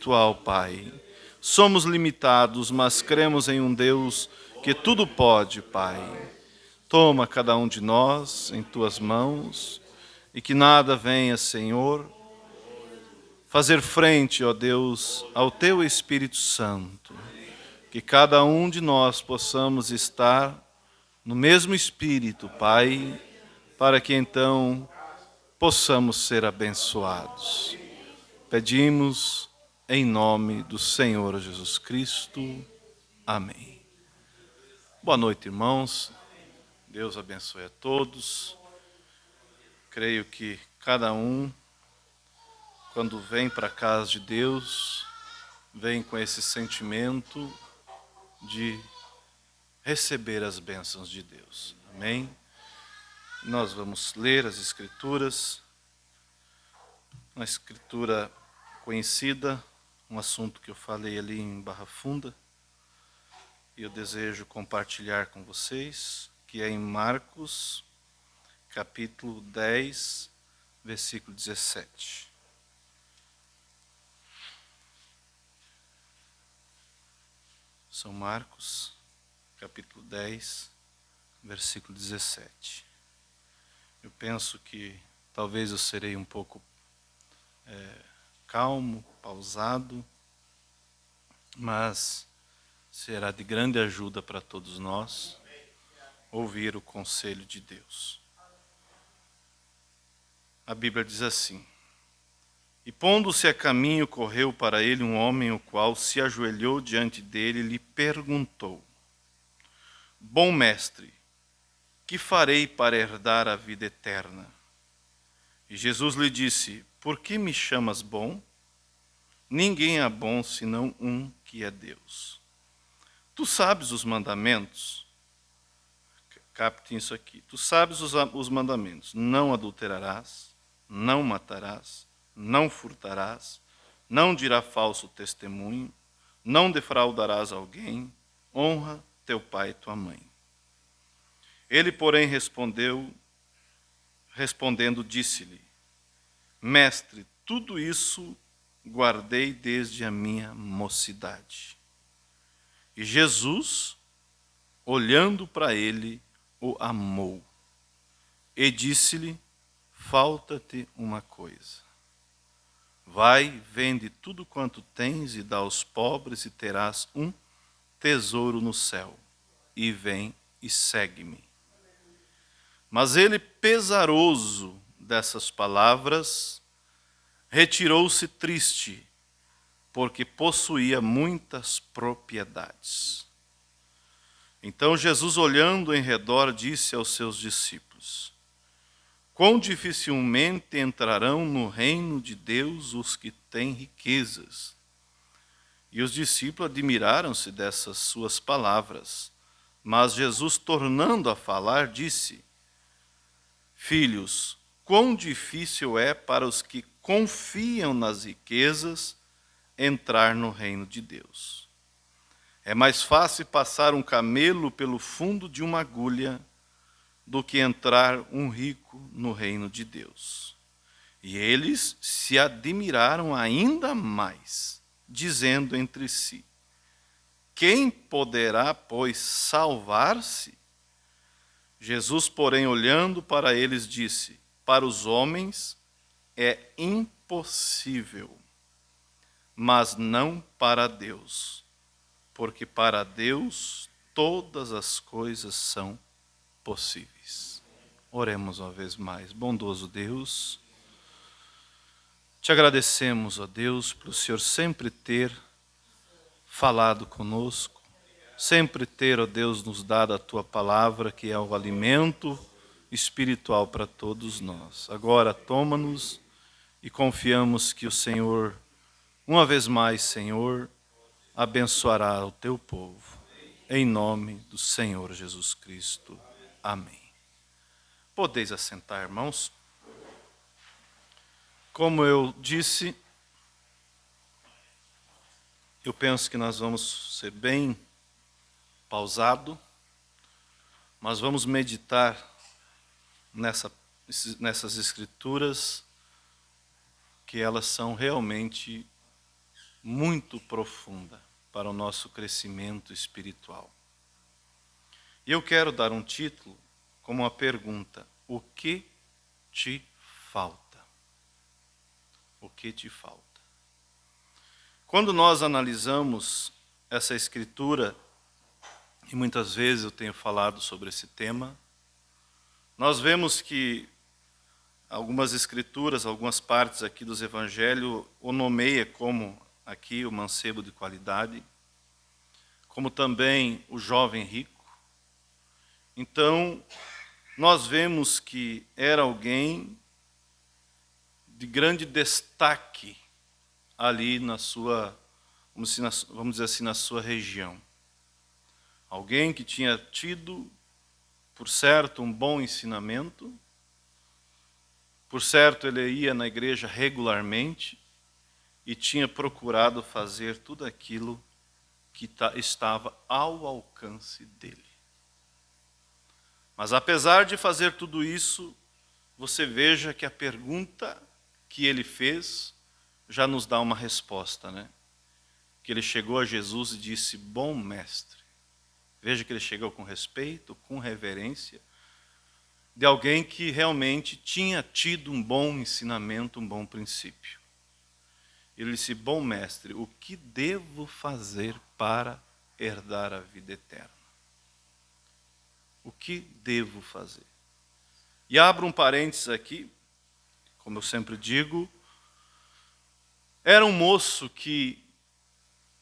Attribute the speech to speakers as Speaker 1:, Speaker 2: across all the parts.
Speaker 1: espiritual, Pai. Somos limitados, mas cremos em um Deus que tudo pode, Pai. Toma cada um de nós em tuas mãos e que nada venha, Senhor, fazer frente, ó Deus, ao teu Espírito Santo. Que cada um de nós possamos estar no mesmo Espírito, Pai, para que então possamos ser abençoados. Pedimos em nome do Senhor Jesus Cristo. Amém. Boa noite, irmãos. Deus abençoe a todos. Creio que cada um, quando vem para a casa de Deus, vem com esse sentimento de receber as bênçãos de Deus. Amém? Nós vamos ler as Escrituras, uma escritura conhecida, um assunto que eu falei ali em Barra Funda, e eu desejo compartilhar com vocês, que é em Marcos, capítulo 10, versículo 17. São Marcos, capítulo 10, versículo 17. Eu penso que talvez eu serei um pouco calmo, pausado, mas será de grande ajuda para todos nós ouvir o conselho de Deus. A Bíblia diz assim: E pondo-se a caminho, correu para ele um homem, o qual se ajoelhou diante dele e lhe perguntou: Bom mestre, que farei para herdar a vida eterna? E Jesus lhe disse: Por que me chamas bom? Ninguém é bom senão um, que é Deus. Tu sabes os mandamentos? Captem isso aqui. Tu sabes os mandamentos: não adulterarás, não matarás, não furtarás, não dirá falso testemunho, não defraudarás alguém, honra teu pai e tua mãe. Ele, porém, respondendo, disse-lhe: Mestre, tudo isso guardei desde a minha mocidade. E Jesus, olhando para ele, o amou e disse-lhe: Falta-te uma coisa. Vai, vende tudo quanto tens e dá aos pobres, e terás um tesouro no céu. E vem e segue-me. Mas ele, pesaroso dessas palavras, retirou-se triste, porque possuía muitas propriedades. Então Jesus, olhando em redor, disse aos seus discípulos: Quão dificilmente entrarão no reino de Deus os que têm riquezas. E os discípulos admiraram-se dessas suas palavras. Mas Jesus, tornando a falar, disse: Filhos, quão difícil é para os que confiam nas riquezas entrar no reino de Deus. É mais fácil passar um camelo pelo fundo de uma agulha do que entrar um rico no reino de Deus. E eles se admiraram ainda mais, dizendo entre si: Quem poderá, pois, salvar-se? Jesus, porém, olhando para eles, disse: Para os homens é impossível, mas não para Deus, porque para Deus todas as coisas são possíveis. Oremos uma vez mais. Bondoso Deus, te agradecemos, ó Deus, por o Senhor sempre ter falado conosco, sempre ter, ó Deus, nos dado a tua palavra, que é o alimento espiritual para todos nós. Agora toma-nos e confiamos que o Senhor, uma vez mais, Senhor, abençoará o teu povo. Em nome do Senhor Jesus Cristo. Amém. Podeis assentar, irmãos. Como eu disse, eu penso que nós vamos ser bem pausado, mas vamos meditar nessas escrituras, que elas são realmente muito profunda para o nosso crescimento espiritual. E eu quero dar um título como uma pergunta: o que te falta? O que te falta? Quando nós analisamos essa escritura, e muitas vezes eu tenho falado sobre esse tema, nós vemos que algumas escrituras, algumas partes aqui dos evangelhos, o nomeia como aqui o mancebo de qualidade, como também o jovem rico. Então, nós vemos que era alguém de grande destaque ali na sua, vamos dizer assim, na sua região. Alguém que tinha tido, por certo, um bom ensinamento. Por certo, ele ia na igreja regularmente e tinha procurado fazer tudo aquilo que estava ao alcance dele. Mas apesar de fazer tudo isso, você veja que a pergunta que ele fez já nos dá uma resposta, né? Que ele chegou a Jesus e disse: bom mestre. Veja que ele chegou com respeito, com reverência, de alguém que realmente tinha tido um bom ensinamento, um bom princípio. Ele disse: bom mestre, o que devo fazer para herdar a vida eterna? O que devo fazer? E abro um parênteses aqui, como eu sempre digo, era um moço que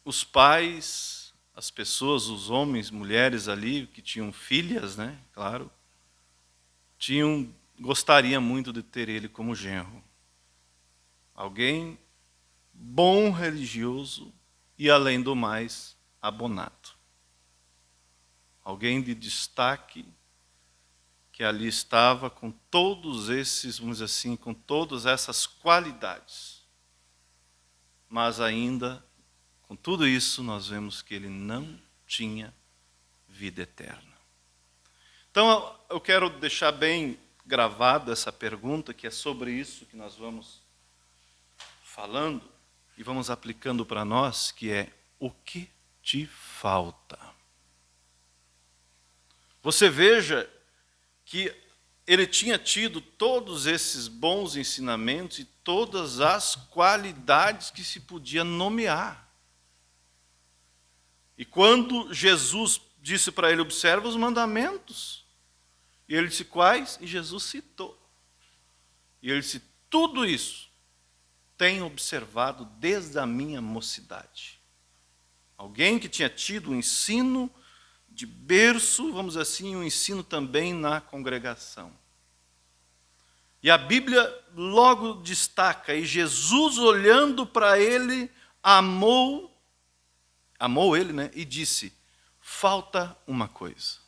Speaker 1: os pais, as pessoas, os homens, mulheres ali, que tinham filhas, né, claro, gostaria muito de ter ele como genro. Alguém bom religioso e, além do mais, abonado. Alguém de destaque que ali estava com todos esses, vamos dizer assim, com todas essas qualidades. Mas ainda, com tudo isso, nós vemos que ele não tinha vida eterna. Então, eu quero deixar bem gravado essa pergunta, que é sobre isso que nós vamos falando e vamos aplicando para nós, que é: o que te falta? Você veja que ele tinha tido todos esses bons ensinamentos e todas as qualidades que se podia nomear. E quando Jesus disse para ele: observa os mandamentos. E ele disse: quais? E Jesus citou. E ele disse: tudo isso tenho observado desde a minha mocidade. Alguém que tinha tido um ensino de berço, vamos dizer assim, um ensino também na congregação. E a Bíblia logo destaca, e Jesus, olhando para ele, amou ele, né? E disse: falta uma coisa.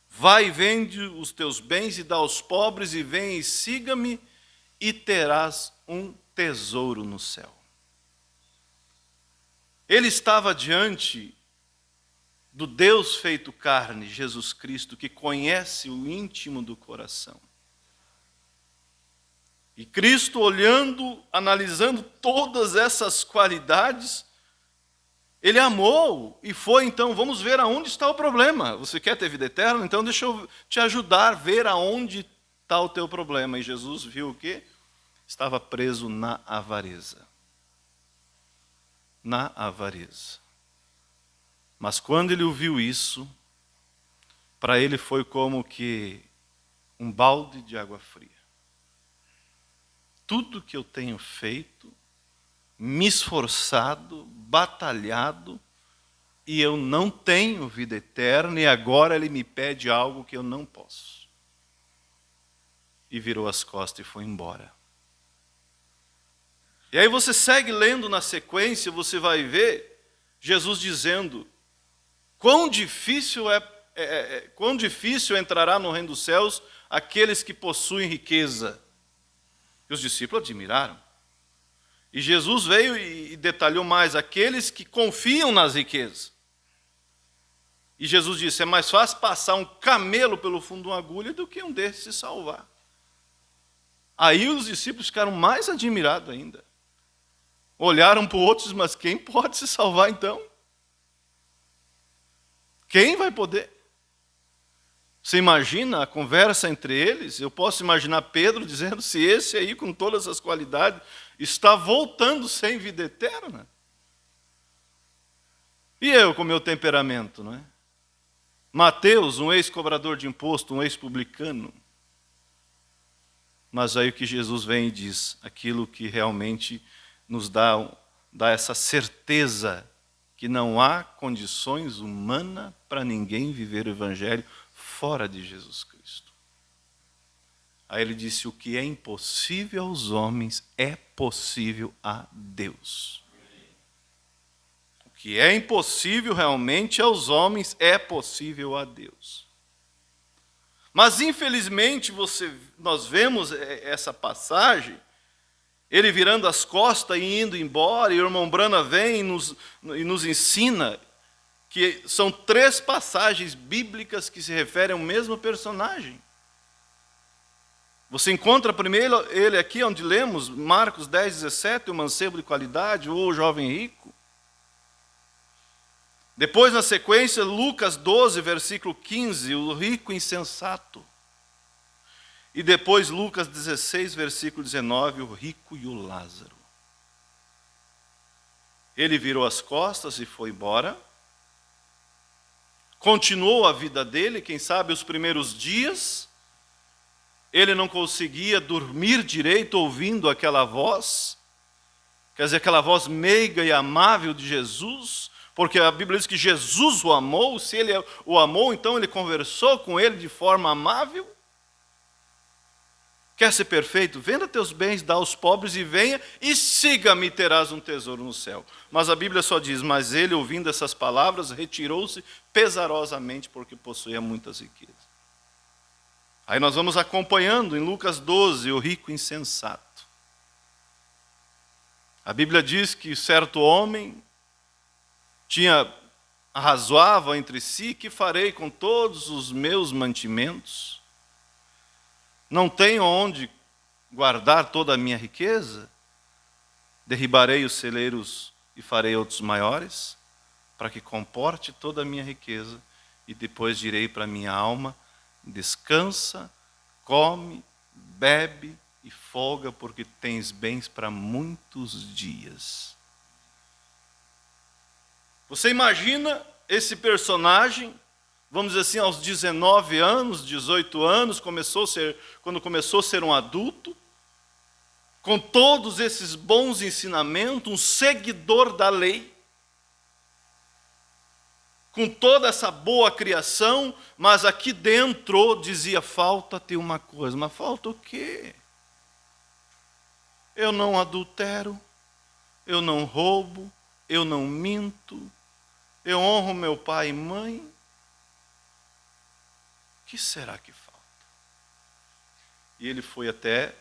Speaker 1: Vai e vende os teus bens e dá aos pobres, e vem e siga-me, e terás um tesouro no céu. Ele estava diante do Deus feito carne, Jesus Cristo, que conhece o íntimo do coração. E Cristo, olhando, analisando todas essas qualidades, ele amou e foi. Então, vamos ver aonde está o problema. Você quer ter vida eterna? Então deixa eu te ajudar a ver aonde está o teu problema. E Jesus viu o quê? Estava preso na avareza. Na avareza. Mas quando ele ouviu isso, para ele foi como que um balde de água fria. Tudo que eu tenho feito, me esforçado, batalhado, e eu não tenho vida eterna, e agora ele me pede algo que eu não posso. E virou as costas e foi embora. E aí você segue lendo na sequência, você vai ver Jesus dizendo: quão difícil entrará no reino dos céus aqueles que possuem riqueza. E os discípulos admiraram. E Jesus veio e detalhou mais: aqueles que confiam nas riquezas. E Jesus disse: é mais fácil passar um camelo pelo fundo de uma agulha do que um desses se salvar. Aí os discípulos ficaram mais admirados ainda. olharam para o outro e disseram, mas quem pode se salvar então? Quem vai poder? Você imagina a conversa entre eles? Eu posso imaginar Pedro dizendo, se esse aí com todas as qualidades está voltando sem vida eterna. E eu com meu temperamento, não é? Mateus, um ex-cobrador de imposto, um ex-publicano. Mas aí o que Jesus vem e diz, aquilo que realmente nos dá essa certeza que não há condições humanas para ninguém viver o Evangelho fora de Jesus Cristo. Aí ele disse, o que é impossível aos homens é possível a Deus. O que é impossível realmente aos homens é possível a Deus. Mas infelizmente nós vemos essa passagem, ele virando as costas e indo embora, e o irmão Brana vem e nos ensina que são 3 passagens bíblicas que se referem ao mesmo personagem. Você encontra primeiro ele aqui onde lemos, Marcos 10, 17, o mancebo de qualidade, ou o jovem rico. Depois, na sequência, Lucas 12, versículo 15, o rico insensato. E depois, Lucas 16, versículo 19, o rico e o Lázaro. Ele virou as costas e foi embora. Continuou a vida dele, quem sabe os primeiros dias. Ele não conseguia dormir direito ouvindo aquela voz. Quer dizer, aquela voz meiga e amável de Jesus. Porque a Bíblia diz que Jesus o amou. Se ele o amou, então ele conversou com ele de forma amável. Quer ser perfeito? Venda teus bens, dá aos pobres e venha e siga-me e terás um tesouro no céu. Mas a Bíblia só diz, mas ele, ouvindo essas palavras, retirou-se pesarosamente porque possuía muitas riquezas. Aí nós vamos acompanhando em Lucas 12, o rico insensato. A Bíblia diz que certo homem arrazoava entre si, que farei com todos os meus mantimentos? Não tenho onde guardar toda a minha riqueza? Derribarei os celeiros e farei outros maiores, para que comporte toda a minha riqueza, e depois direi para a minha alma, descansa, come, bebe e folga, porque tens bens para muitos dias. Você imagina esse personagem, vamos dizer assim, aos 19 anos, 18 anos, quando começou a ser um adulto, com todos esses bons ensinamentos, um seguidor da lei, com toda essa boa criação, mas aqui dentro dizia, falta-te uma coisa. Mas falta o quê? Eu não adultero, eu não roubo, eu não minto, eu honro meu pai e mãe. O que será que falta? E ele foi até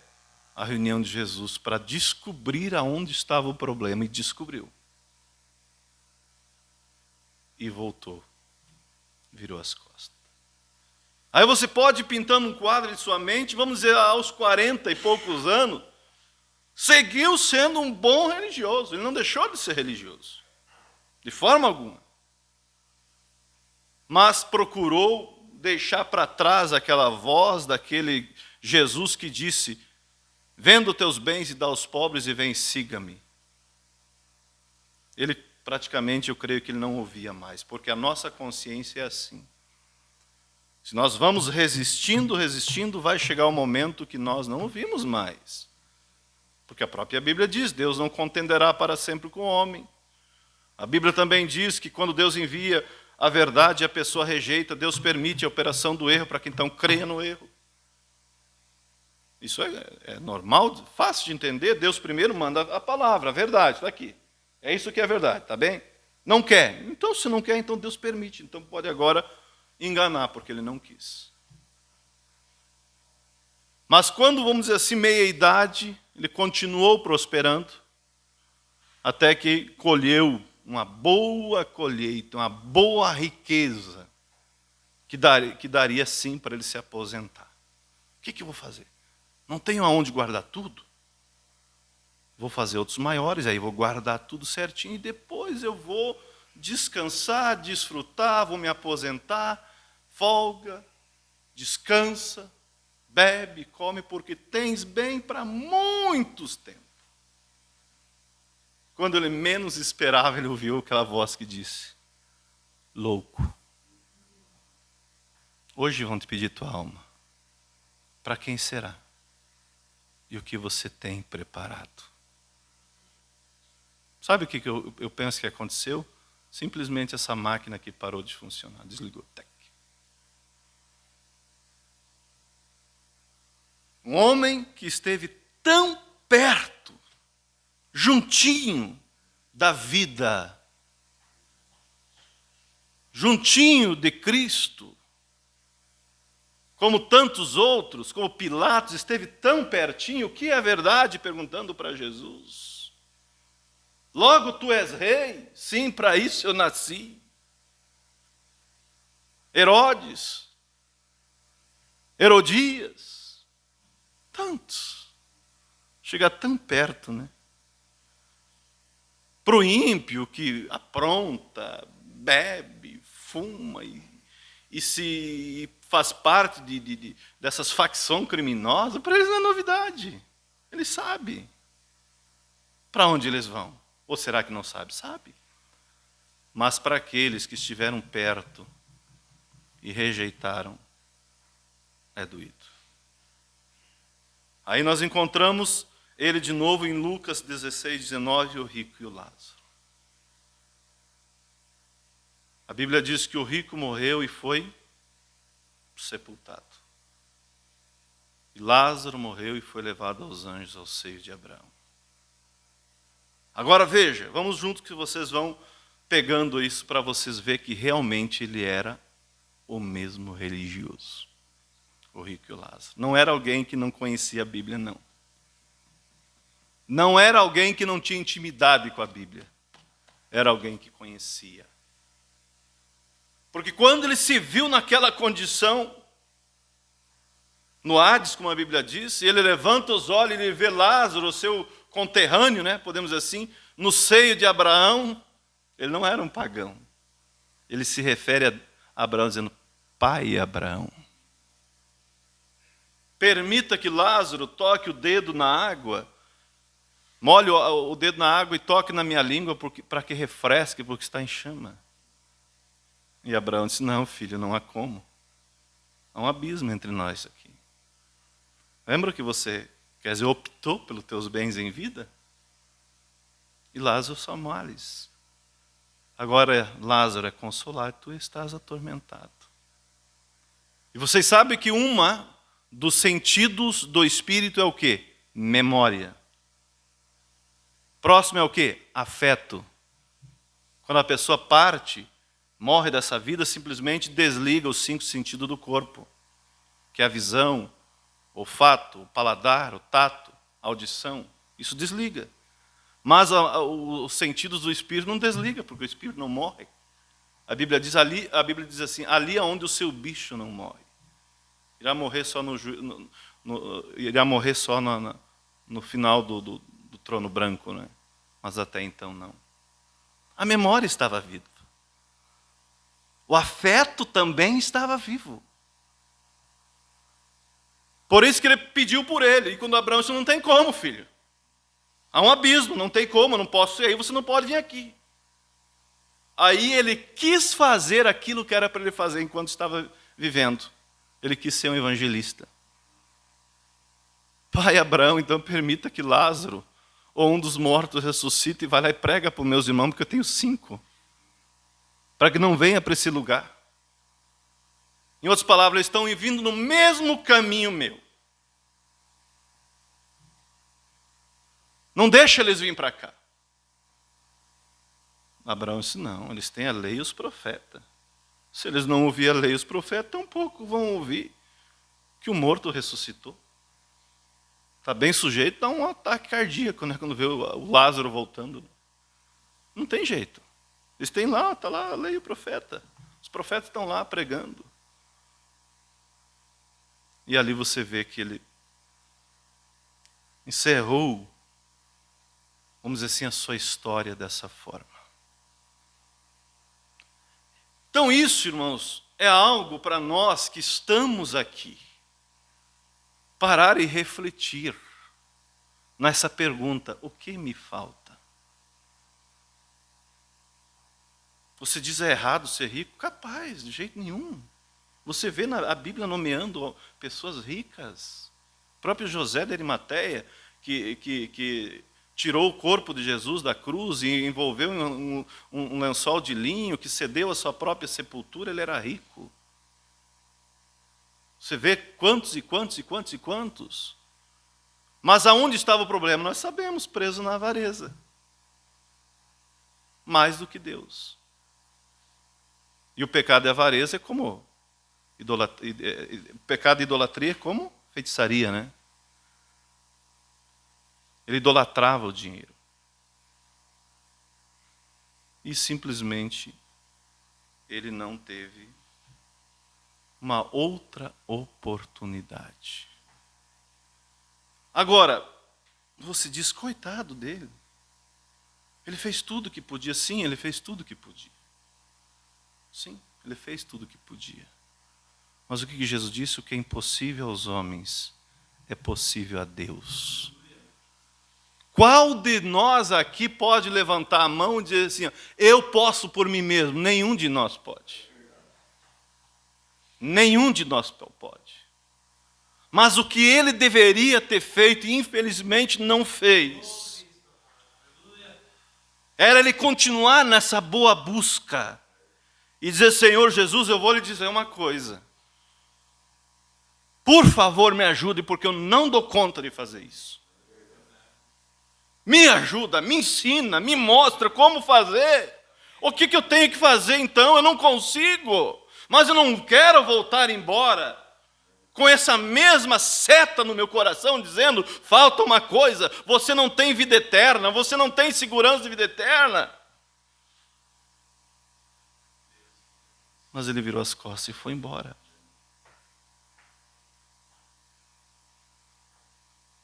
Speaker 1: a reunião de Jesus para descobrir aonde estava o problema, e descobriu. E voltou, virou as costas. Aí você pode ir pintando um quadro de sua mente, vamos dizer, aos 40 e poucos anos, seguiu sendo um bom religioso, ele não deixou de ser religioso, de forma alguma. Mas procurou deixar para trás aquela voz daquele Jesus que disse, venda os teus bens e dá aos pobres e vem, siga-me. Ele praticamente, eu creio que ele não ouvia mais, porque a nossa consciência é assim. Se nós vamos resistindo, vai chegar o momento que nós não ouvimos mais. Porque a própria Bíblia diz, Deus não contenderá para sempre com o homem. A Bíblia também diz que quando Deus envia a verdade e a pessoa rejeita, Deus permite a operação do erro para que então creia no erro. Isso é normal, fácil de entender. Deus primeiro manda a palavra, a verdade, está aqui. É isso que é verdade, tá bem? Não quer. Então, se não quer, então Deus permite. Então pode agora enganar, porque ele não quis. Mas quando, vamos dizer assim, meia-idade, ele continuou prosperando, até que colheu uma boa colheita, uma boa riqueza, que daria sim para ele se aposentar. O que eu vou fazer? Não tenho aonde guardar tudo? vou fazer outros maiores, aí vou guardar tudo certinho e depois eu vou descansar, desfrutar, vou me aposentar, folga, descansa, bebe, come, porque tens bem para muitos tempos. Quando ele menos esperava, ele ouviu aquela voz que disse: louco, hoje vão te pedir tua alma. Para quem será? E o que você tem preparado? Sabe o que eu penso que aconteceu? Simplesmente essa máquina aqui parou de funcionar, desligou. Tec. Um homem que esteve tão perto, juntinho da vida, juntinho de Cristo, como tantos outros, como Pilatos, esteve tão pertinho, o que é verdade? Perguntando para Jesus. Logo tu és rei? Sim, para isso eu nasci. Herodes, Herodias, tantos. Chega tão perto, né? Para o ímpio que apronta, bebe, fuma e se faz parte dessas facções criminosas, para eles não é novidade. Eles sabem para onde eles vão. Ou será que não sabe? Sabe. Mas para aqueles que estiveram perto e rejeitaram, é doído. Aí nós encontramos ele de novo em Lucas 16, 19, o rico e o Lázaro. A Bíblia diz que o rico morreu e foi sepultado. E Lázaro morreu e foi levado aos anjos ao seio de Abraão. Agora veja, vamos juntos que vocês vão pegando isso para vocês verem que realmente ele era o mesmo religioso. O rico e o Lázaro. Não era alguém que não conhecia a Bíblia, não. Não era alguém que não tinha intimidade com a Bíblia. Era alguém que conhecia. Porque quando ele se viu naquela condição, no Hades, como a Bíblia diz, ele levanta os olhos e ele vê Lázaro, o seu conterrâneo, né, podemos dizer assim, no seio de Abraão. Ele não era um pagão. Ele se refere a Abraão dizendo: pai Abraão. Permita que Lázaro toque o dedo na água, molhe o dedo na água e toque na minha língua para que refresque, porque está em chama. E Abraão disse: não, filho, não há como. Há um abismo entre nós aqui. Lembra que você, quer dizer, optou pelos teus bens em vida? E Lázaro só males. Agora Lázaro é consolado, tu estás atormentado. E vocês sabem que uma dos sentidos do Espírito é o quê? Memória. Próximo é o quê? Afeto. Quando a pessoa parte, morre dessa vida, simplesmente desliga os 5 sentidos do corpo, que é a visão, o olfato, o paladar, o tato, a audição. Isso desliga. Mas os sentidos do Espírito não desliga, porque o Espírito não morre. A Bíblia diz assim: ali é onde o seu bicho não morre. Irá morrer só no final do trono branco, né? Mas até então não. A memória estava viva. O afeto também estava vivo. Por isso que ele pediu por ele. E quando Abraão disse: não tem como, filho. Há um abismo, não tem como, eu não posso ir aí, você não pode vir aqui. Aí ele quis fazer aquilo que era para ele fazer enquanto estava vivendo. Ele quis ser um evangelista. Pai Abraão, então permita que Lázaro, ou um dos mortos, ressuscite e vai lá e prega para os meus irmãos, porque eu tenho 5. Para que não venha para esse lugar. Em outras palavras, eles estão vindo no mesmo caminho meu. Não deixa eles virem para cá. Abraão disse: não, eles têm a lei e os profetas. Se eles não ouvirem a lei e os profetas, tampouco vão ouvir que o morto ressuscitou. Está bem sujeito a um ataque cardíaco, né, quando vê o Lázaro voltando. Não tem jeito. Eles têm lá, está lá a lei e o profeta. Os profetas estão lá pregando. E ali você vê que ele encerrou vamos dizer assim, a sua história dessa forma. Então isso, irmãos, é algo para nós que estamos aqui. Parar e refletir nessa pergunta: o que me falta? Você diz é errado ser rico? Capaz, de jeito nenhum. Você vê a Bíblia nomeando pessoas ricas. O próprio José de Arimateia, que tirou o corpo de Jesus da cruz e envolveu em um lençol de linho, que cedeu a sua própria sepultura, ele era rico. Você vê quantos e quantos e quantos e quantos. Mas aonde estava o problema? Nós sabemos, preso na avareza. Mais do que Deus. E o pecado de avareza é como o pecado de idolatria é como feitiçaria, né? Ele idolatrava o dinheiro. E simplesmente ele não teve uma outra oportunidade. Agora, você diz, coitado dele. Ele fez tudo o que podia. Sim, ele fez tudo o que podia. Sim, ele fez tudo o que podia. Mas o que Jesus disse? O que é impossível aos homens é possível a Deus. Qual de nós aqui pode levantar a mão e dizer assim, eu posso por mim mesmo? Nenhum de nós pode. Nenhum de nós pode. Mas o que ele deveria ter feito, e infelizmente não fez, era ele continuar nessa boa busca e dizer, Senhor Jesus, eu vou lhe dizer uma coisa. Por favor, me ajude, porque eu não dou conta de fazer isso. Me ajuda, me ensina, me mostra como fazer. O que eu tenho que fazer então? Eu não consigo, mas eu não quero voltar embora com essa mesma seta no meu coração, dizendo, falta uma coisa, você não tem vida eterna, você não tem segurança de vida eterna. Mas ele virou as costas e foi embora.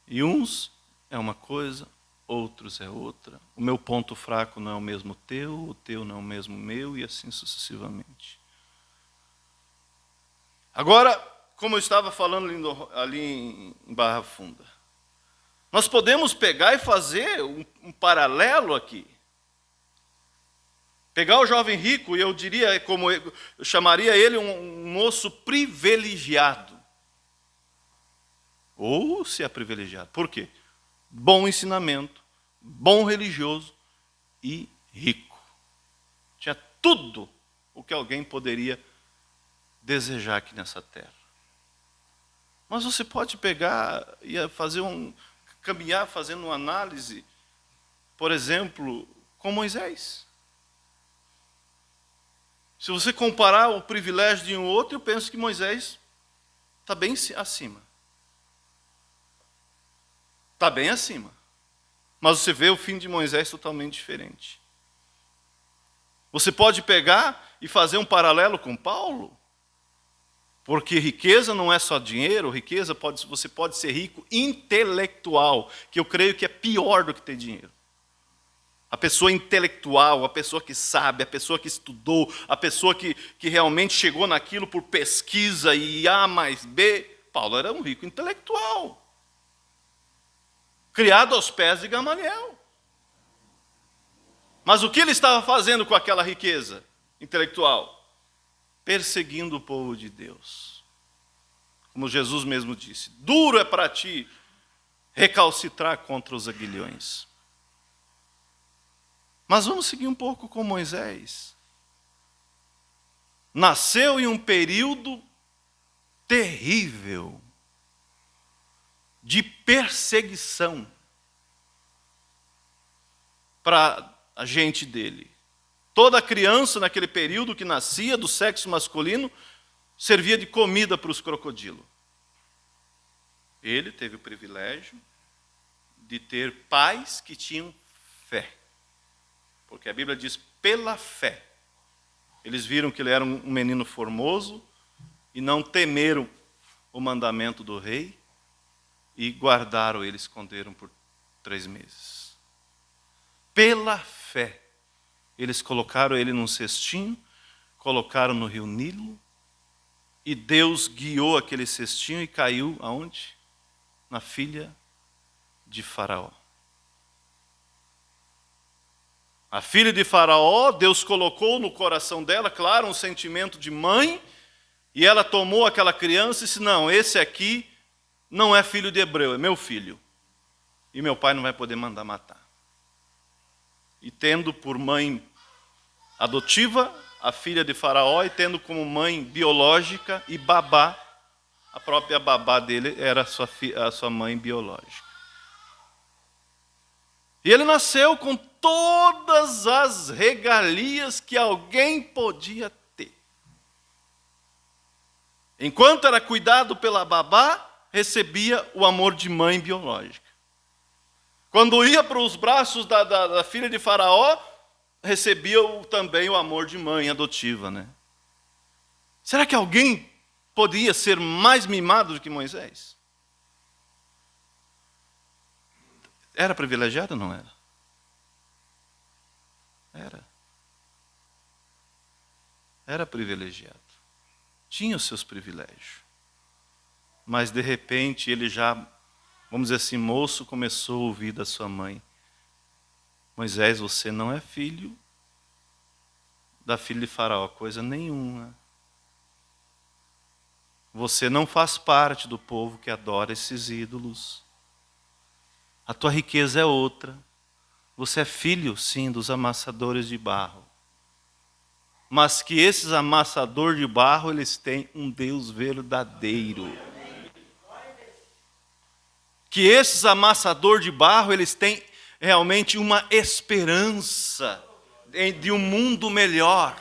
Speaker 1: E uns é uma coisa, outros é outra. O meu ponto fraco não é o mesmo teu, o teu não é o mesmo meu, e assim sucessivamente. Agora, como eu estava falando ali em Barra Funda, nós podemos pegar e fazer um paralelo aqui. Pegar o jovem rico, e eu diria, eu chamaria ele um moço privilegiado. Ou se é privilegiado. Por quê? Bom ensinamento, bom religioso e rico. Tinha tudo o que alguém poderia desejar aqui nessa terra. Mas você pode pegar e fazer caminhar fazendo uma análise, por exemplo, com Moisés. Se você comparar o privilégio de um outro, eu penso que Moisés está bem acima. Está bem acima. Mas você vê o fim de Moisés totalmente diferente. Você pode pegar e fazer um paralelo com Paulo. Porque riqueza não é só dinheiro, você pode ser rico intelectual, que eu creio que é pior do que ter dinheiro. A pessoa intelectual, a pessoa que sabe, a pessoa que estudou, a pessoa que realmente chegou naquilo por pesquisa e A mais B. Paulo era um rico intelectual. Criado aos pés de Gamaliel. Mas o que ele estava fazendo com aquela riqueza intelectual? Perseguindo o povo de Deus. Como Jesus mesmo disse, duro é para ti recalcitrar contra os aguilhões. Mas vamos seguir um pouco com Moisés. Nasceu em um período terrível de perseguição para a gente dele. Toda criança naquele período que nascia do sexo masculino servia de comida para os crocodilos. Ele teve o privilégio de ter pais que tinham fé. Porque a Bíblia diz, pela fé. Eles viram que ele era um menino formoso e não temeram o mandamento do rei e guardaram ele, esconderam por 3 meses. pela fé. Eles colocaram ele num cestinho, colocaram no rio Nilo, e Deus guiou aquele cestinho e caiu aonde? Na filha de Faraó. A filha de Faraó, Deus colocou no coração dela, claro, um sentimento de mãe, e ela tomou aquela criança e disse, não, esse aqui não é filho de hebreu, é meu filho. E meu pai não vai poder mandar matar. E tendo por mãe adotiva a filha de Faraó, e tendo como mãe biológica e babá, a própria babá dele era a sua mãe biológica. E ele nasceu com todas as regalias que alguém podia ter. Enquanto era cuidado pela babá, recebia o amor de mãe biológica. Quando ia para os braços da filha de Faraó, recebia também o amor de mãe adotiva, né? Será que alguém podia ser mais mimado do que Moisés? Era privilegiado ou não era? Era. Era privilegiado. Tinha os seus privilégios. Mas de repente ele já, vamos dizer assim, moço, começou a ouvir da sua mãe: Moisés, você não é filho da filha de Faraó, coisa nenhuma. Você não faz parte do povo que adora esses ídolos. A tua riqueza é outra. Você é filho, sim, dos amassadores de barro. Mas que esses amassadores de barro, eles têm um Deus verdadeiro. Que esses amassadores de barro, eles têm realmente uma esperança de um mundo melhor.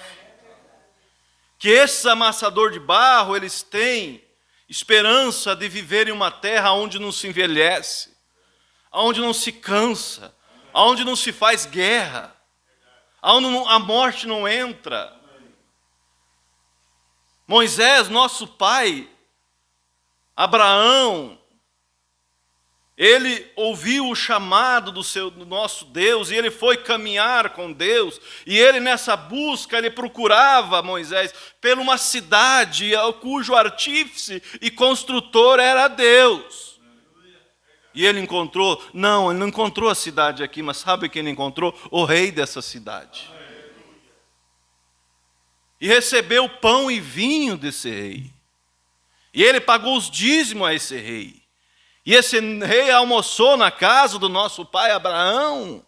Speaker 1: Que esses amassadores de barro, eles têm esperança de viver em uma terra onde não se envelhece, onde não se cansa, onde não se faz guerra, onde a morte não entra. Moisés, nosso pai, Abraão, ele ouviu o chamado do nosso Deus, e ele foi caminhar com Deus, e ele nessa busca, ele procurava, Moisés, por uma cidade cujo artífice e construtor era Deus. E ele encontrou, não, ele não encontrou a cidade aqui, mas sabe quem ele encontrou? O rei dessa cidade. E recebeu pão e vinho desse rei. E ele pagou os dízimos a esse rei. E esse rei almoçou na casa do nosso pai Abraão.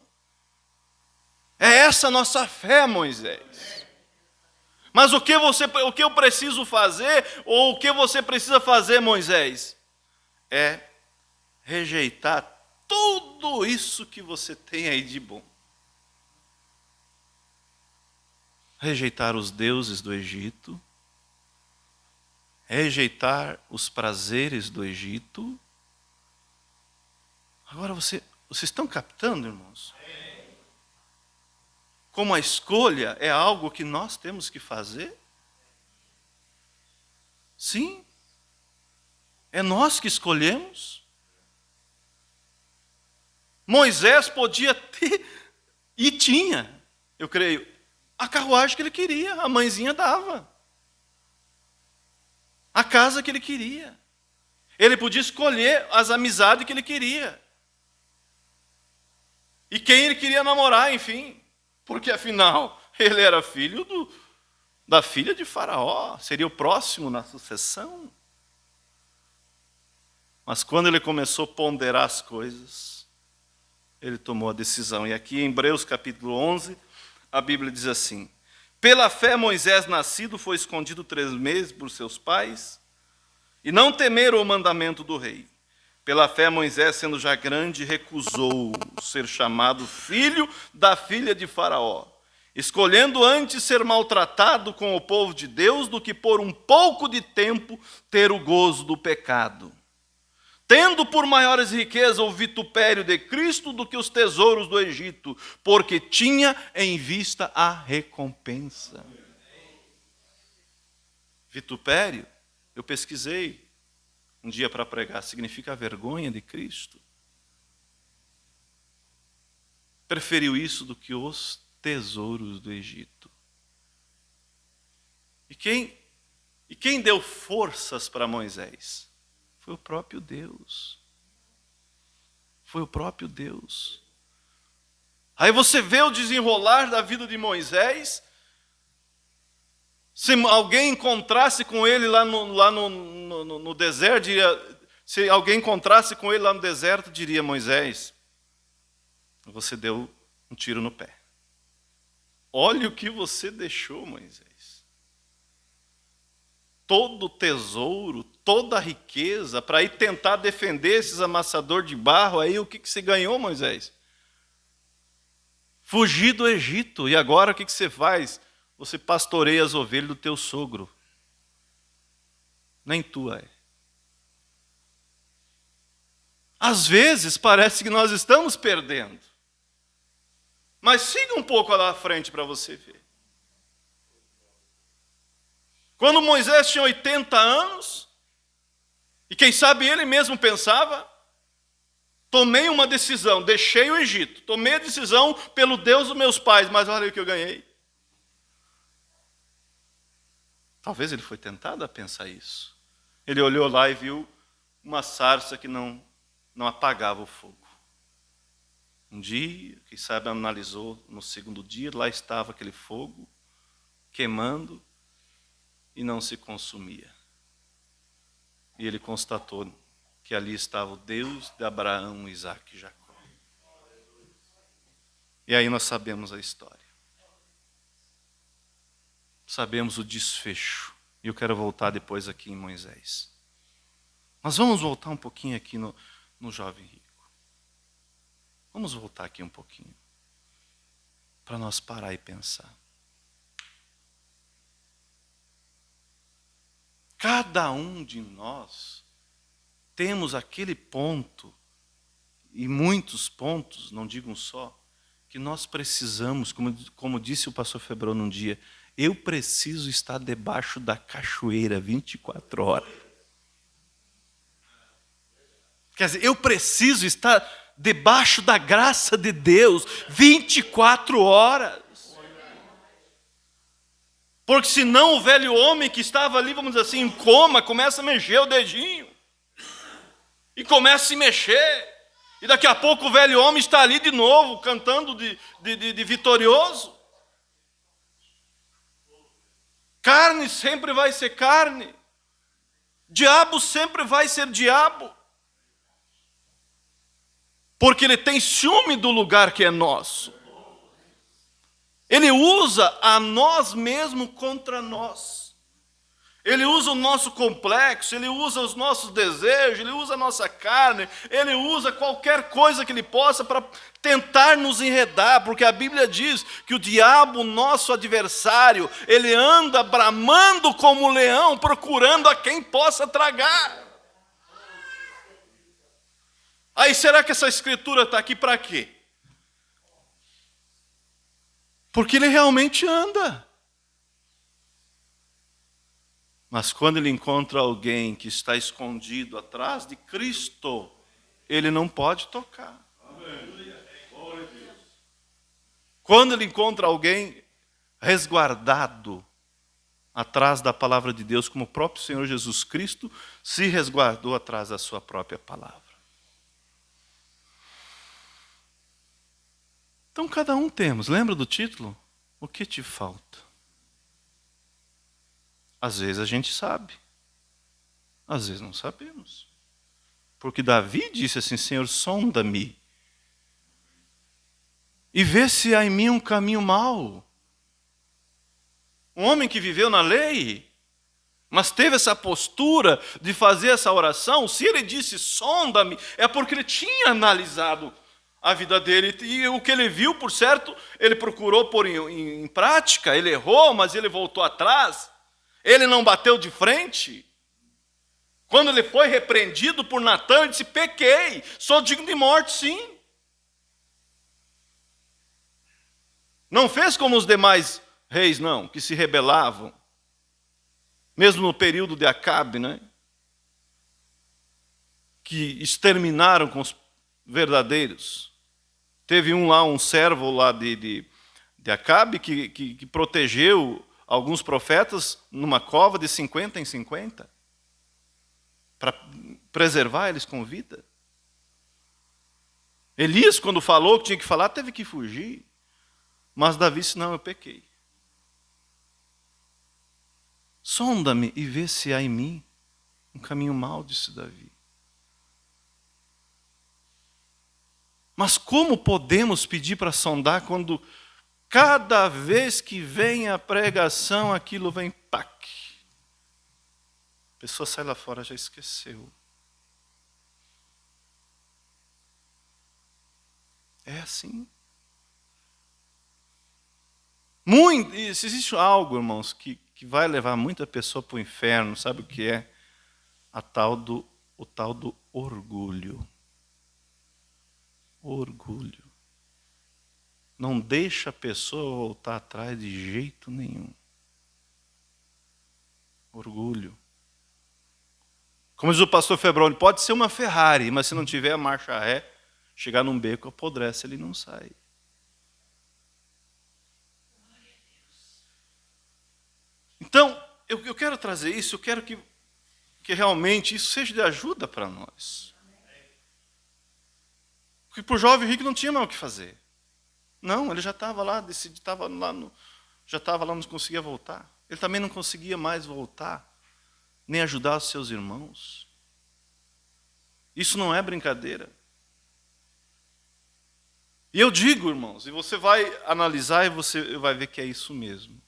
Speaker 1: É essa a nossa fé, Moisés. Mas o que eu preciso fazer, ou o que você precisa fazer, Moisés, é rejeitar tudo isso que você tem aí de bom. Rejeitar os deuses do Egito, rejeitar os prazeres do Egito. Agora vocês estão captando, irmãos? Como a escolha é algo que nós temos que fazer? Sim. É nós que escolhemos. Moisés podia ter, e tinha, eu creio, a carruagem que ele queria, a mãezinha dava. A casa que ele queria. Ele podia escolher as amizades que ele queria. E quem ele queria namorar, enfim. Porque afinal, ele era filho da filha de Faraó. Seria o próximo na sucessão. Mas quando ele começou a ponderar as coisas, ele tomou a decisão. E aqui em Hebreus capítulo 11, a Bíblia diz assim: pela fé Moisés nascido foi escondido 3 meses por seus pais, e não temeram o mandamento do rei. Pela fé Moisés, sendo já grande, recusou ser chamado filho da filha de Faraó, escolhendo antes ser maltratado com o povo de Deus do que por um pouco de tempo ter o gozo do pecado. Tendo por maiores riquezas o vitupério de Cristo do que os tesouros do Egito, porque tinha em vista a recompensa. Vitupério, eu pesquisei um dia para pregar, significa a vergonha de Cristo. preferiu isso do que os tesouros do Egito. E quem deu forças para Moisés? Foi o próprio Deus. Foi o próprio Deus. Aí você vê o desenrolar da vida de Moisés. Se alguém encontrasse com ele lá no deserto, se alguém encontrasse com ele lá no deserto, diria: Moisés, você deu um tiro no pé. Olha o que você deixou, Moisés. Todo o tesouro, toda a riqueza, para ir tentar defender esses amassadores de barro, aí o que você ganhou, Moisés? Fugir do Egito. E agora o que você faz? Você pastoreia as ovelhas do teu sogro. Nem tua é. Às vezes parece que nós estamos perdendo. Mas siga um pouco lá à frente para você ver. Quando Moisés tinha 80 anos, e quem sabe ele mesmo pensava, tomei uma decisão, deixei o Egito, tomei a decisão pelo Deus dos meus pais, mas olha o que eu ganhei. Talvez ele foi tentado a pensar isso. Ele olhou lá e viu uma sarça que não apagava o fogo. Um dia, quem sabe analisou no segundo dia, lá estava aquele fogo queimando e não se consumia. E ele constatou que ali estava o Deus de Abraão, Isaque e Jacó. E aí nós sabemos a história. Sabemos o desfecho. E eu quero voltar depois aqui em Moisés. Mas vamos voltar um pouquinho aqui no jovem rico. Vamos voltar aqui um pouquinho. Para nós parar e pensar. Cada um de nós temos aquele ponto, e muitos pontos, não digo um só, que nós precisamos, como disse o pastor Febrão um dia, eu preciso estar debaixo da cachoeira 24 horas. Quer dizer, eu preciso estar debaixo da graça de Deus 24 horas. Porque senão o velho homem que estava ali, vamos dizer assim, em coma, começa a mexer o dedinho. E começa a se mexer. E daqui a pouco o velho homem está ali de novo, cantando de vitorioso. Carne sempre vai ser carne. Diabo sempre vai ser diabo. Porque ele tem ciúme do lugar que é nosso. Ele usa a nós mesmos contra nós. Ele usa o nosso complexo, ele usa os nossos desejos, ele usa a nossa carne, ele usa qualquer coisa que ele possa para tentar nos enredar, porque a Bíblia diz que o diabo, nosso adversário, ele anda bramando como leão, procurando a quem possa tragar. Aí será que essa escritura está aqui para quê? Porque ele realmente anda. Mas quando ele encontra alguém que está escondido atrás de Cristo, ele não pode tocar. Quando ele encontra alguém resguardado atrás da palavra de Deus, como o próprio Senhor Jesus Cristo se resguardou atrás da sua própria palavra. Então cada um temos, lembra do título? O que te falta? Às vezes a gente sabe, às vezes não sabemos. Porque Davi disse assim: Senhor, sonda-me e vê se há em mim um caminho mau. Um homem que viveu na lei, mas teve essa postura de fazer essa oração, se ele disse sonda-me, é porque ele tinha analisado a vida dele, e o que ele viu, por certo, ele procurou pôr em prática, ele errou, mas ele voltou atrás. Ele não bateu de frente. Quando ele foi repreendido por Natã, ele disse: pequei, sou digno de morte, sim. Não fez como os demais reis, não, que se rebelavam. Mesmo no período de Acabe, né? Que exterminaram com os verdadeiros. Teve um servo lá de Acabe que protegeu alguns profetas numa cova de 50 em 50 para preservar eles com vida. Elias, quando falou o que tinha que falar, teve que fugir. Mas Davi disse, não, eu pequei. Sonda-me e vê se há em mim um caminho mau, disse Davi. Mas como podemos pedir para sondar quando cada vez que vem a pregação, aquilo vem pac? A pessoa sai lá fora, já esqueceu. É assim. Se existe algo, irmãos, que vai levar muita pessoa para o inferno, sabe o que é? O tal do orgulho. Orgulho. Não deixa a pessoa voltar atrás de jeito nenhum. Orgulho. Como diz o pastor Febroni, pode ser uma Ferrari, mas se não tiver a marcha ré, chegar num beco, apodrece, ele não sai. Então, eu quero trazer isso, eu quero que realmente isso seja de ajuda para nós. Porque para o jovem rico não tinha mais o que fazer. Não, ele já estava lá, decidido, já estava lá, não conseguia voltar. Ele também não conseguia mais voltar, nem ajudar os seus irmãos. Isso não é brincadeira. E eu digo, irmãos, e você vai analisar e você vai ver que é isso mesmo.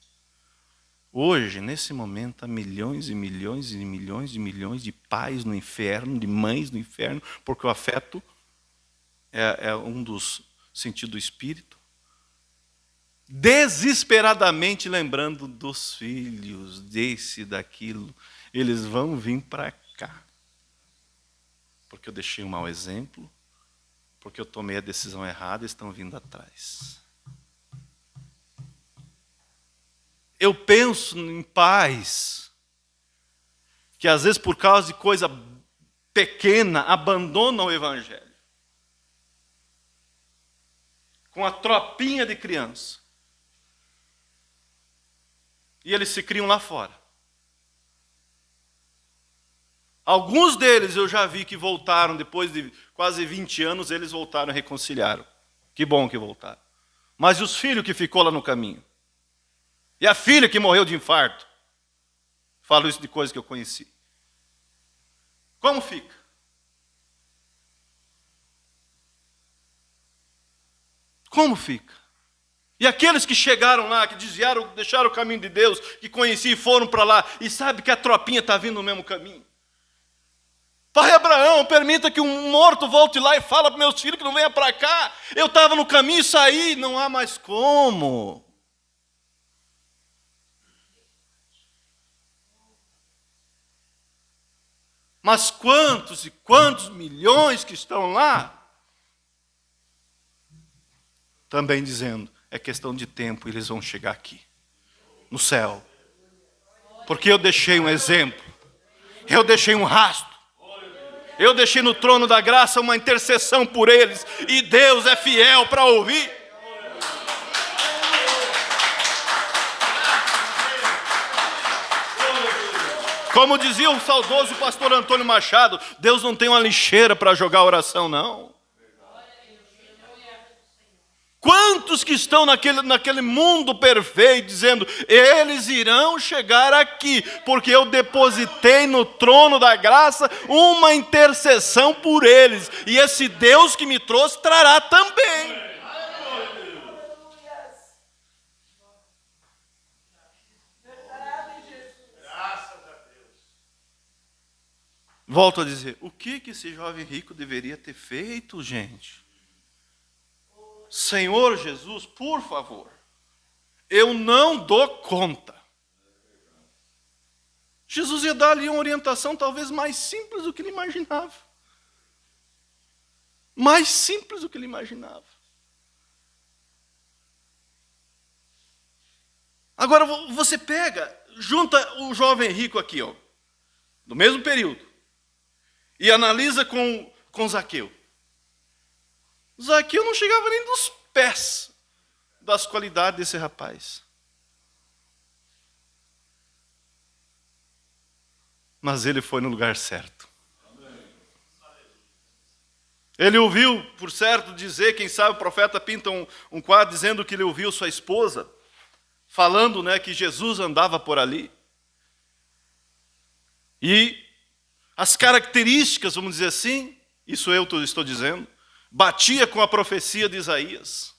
Speaker 1: Hoje, nesse momento, há milhões e milhões e milhões e milhões de pais no inferno, de mães no inferno, porque o afeto é um dos sentidos do espírito, desesperadamente lembrando dos filhos, desse, daquilo. Eles vão vir para cá. Porque eu deixei um mau exemplo, porque eu tomei a decisão errada e estão vindo atrás. Eu penso em pais que às vezes por causa de coisa pequena abandonam o evangelho. Com a tropinha de criança. E eles se criam lá fora. Alguns deles eu já vi que voltaram, depois de quase 20 anos, eles voltaram e reconciliaram. Que bom que voltaram. Mas e os filhos que ficou lá no caminho? E a filha que morreu de infarto? Falo isso de coisas que eu conheci. Como fica? Como fica? E aqueles que chegaram lá, que desviaram, deixaram o caminho de Deus, que conheciam e foram para lá, e sabe que a tropinha está vindo no mesmo caminho. Pai Abraão, permita que um morto volte lá e fala para meus filhos que não venha para cá. Eu estava no caminho e saí, não há mais como. Mas quantos e quantos milhões que estão lá? Também dizendo, é questão de tempo e eles vão chegar aqui, no céu. Porque eu deixei um exemplo, eu deixei um rastro, eu deixei no trono da graça uma intercessão por eles, e Deus é fiel para ouvir. Como dizia o saudoso pastor Antônio Machado, Deus não tem uma lixeira para jogar oração, não. Quantos que estão naquele mundo perfeito, dizendo, eles irão chegar aqui, porque eu depositei no trono da graça uma intercessão por eles, e esse Deus que me trouxe trará também. Volto a dizer, o que esse jovem rico deveria ter feito, gente? Senhor Jesus, por favor, eu não dou conta. Jesus ia dar ali uma orientação talvez mais simples do que ele imaginava. Mais simples do que ele imaginava. Agora você pega, junta o jovem rico aqui, ó, do mesmo período, e analisa com Zaqueu. Zaqueu não chegava nem dos pés das qualidades desse rapaz. Mas ele foi no lugar certo. Ele ouviu, por certo, dizer, quem sabe o profeta pinta um quadro dizendo que ele ouviu sua esposa, falando, né, que Jesus andava por ali. E as características, vamos dizer assim, isso eu estou dizendo, batia com a profecia de Isaías.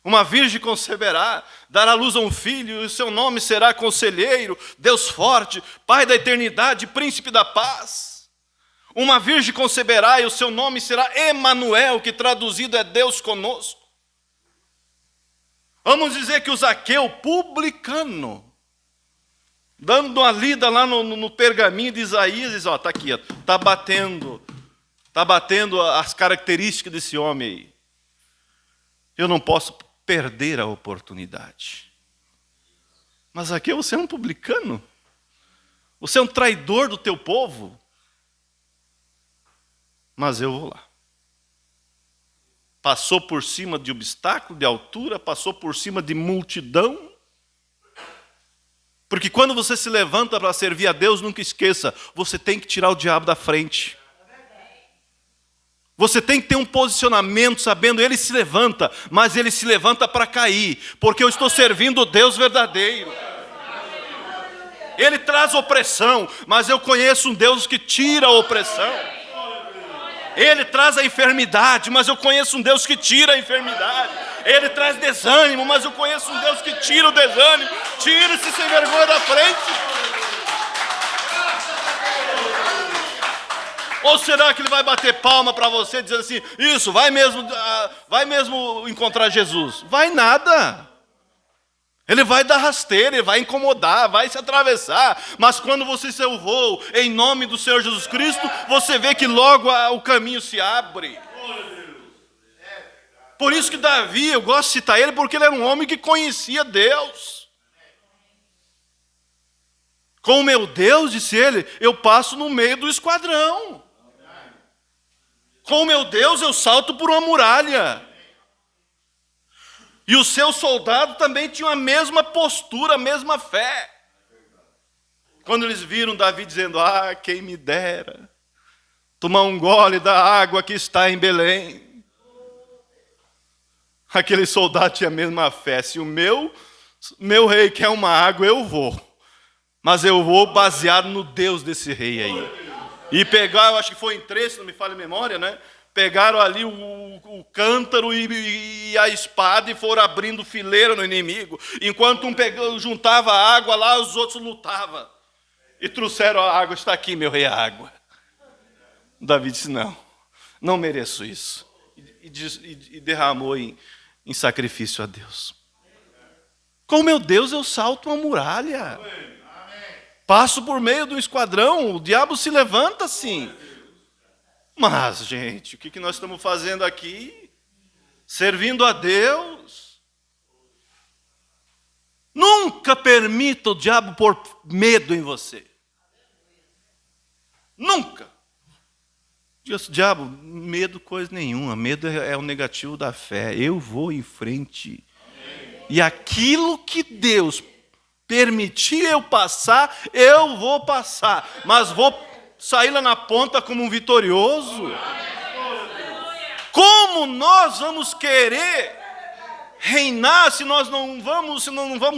Speaker 1: Uma virgem conceberá, dará luz a um filho, e o seu nome será Conselheiro, Deus Forte, Pai da Eternidade, Príncipe da Paz. Uma virgem conceberá, e o seu nome será Emanuel, que traduzido é Deus conosco. Vamos dizer que o Zaqueu, publicano, dando uma lida lá no pergaminho de Isaías, diz, ó, está aqui, está batendo as características desse homem aí. Eu não posso perder a oportunidade. Mas aqui você é um publicano. Você é um traidor do teu povo. Mas eu vou lá. Passou por cima de obstáculo, de altura, passou por cima de multidão. Porque quando você se levanta para servir a Deus, nunca esqueça, você tem que tirar o diabo da frente. Você tem que ter um posicionamento, sabendo, ele se levanta, mas ele se levanta para cair, porque eu estou servindo o Deus verdadeiro. Ele traz opressão, mas eu conheço um Deus que tira a opressão. Ele traz a enfermidade, mas eu conheço um Deus que tira a enfermidade. Ele traz desânimo, mas eu conheço um Deus que tira o desânimo. Tira-se sem vergonha da frente. Ou será que ele vai bater palma para você, dizendo assim, isso, vai mesmo encontrar Jesus? Vai nada. Ele vai dar rasteira, ele vai incomodar, vai se atravessar. Mas quando você se voo em nome do Senhor Jesus Cristo, você vê que logo o caminho se abre. Por isso que Davi, eu gosto de citar ele, porque ele era um homem que conhecia Deus. Com o meu Deus, disse ele, eu passo no meio do esquadrão. Com o meu Deus eu salto por uma muralha. E os seus soldados também tinham a mesma postura, a mesma fé. Quando eles viram Davi dizendo, quem me dera tomar um gole da água que está em Belém. Aquele soldado tinha a mesma fé. Se o meu rei quer uma água, eu vou. Mas eu vou baseado no Deus desse rei aí. E pegaram, acho que foi em 3, se não me falha a memória, né? Pegaram ali o cântaro e a espada e foram abrindo fileira no inimigo. Enquanto um juntava a água lá, os outros lutavam. E trouxeram a água, está aqui, meu rei, a água. Davi disse, não mereço isso. E derramou em sacrifício a Deus. Com meu Deus eu salto uma muralha. Passo por meio do esquadrão, o diabo se levanta assim. Mas, gente, o que nós estamos fazendo aqui? Servindo a Deus. Nunca permita o diabo pôr medo em você. Nunca. Diz, diabo, medo coisa nenhuma. Medo é o negativo da fé. Eu vou em frente. E aquilo que Deus permitir eu passar, eu vou passar. Mas vou sair lá na ponta como um vitorioso. Como nós vamos querer reinar se nós não vamos